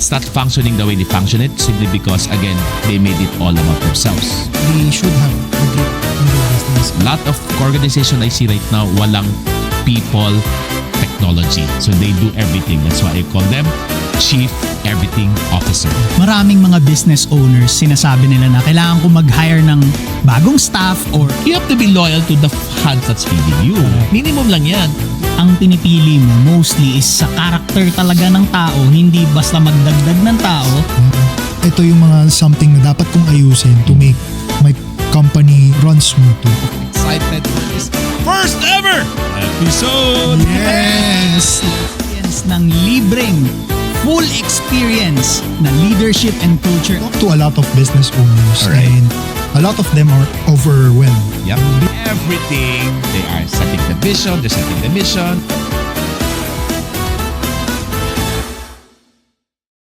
it's not functioning the way they function it simply because, again, they made it all about themselves. They should have a grip on their business. A lot of organization I see right now, walang people technology. So they do everything. That's why I call them Chief Everything Officer. Maraming mga business owners sinasabi nila na kailangan ko mag-hire ng bagong staff or You have to be loyal to the hands that's feeding you. Minimum lang yan. ang pinipili mo mostly is sa karakter talaga ng tao, hindi basta magdagdag ng tao. Ito yung mga something na dapat kong ayusin to make my company run smoothly. Excited for this first ever episode. Yes! Experience ng libreng full experience na leadership and culture. Talk to a lot of business owners Alright. and a lot of them are overwhelmed. Yep. Everything. They are setting the vision, they're setting the mission,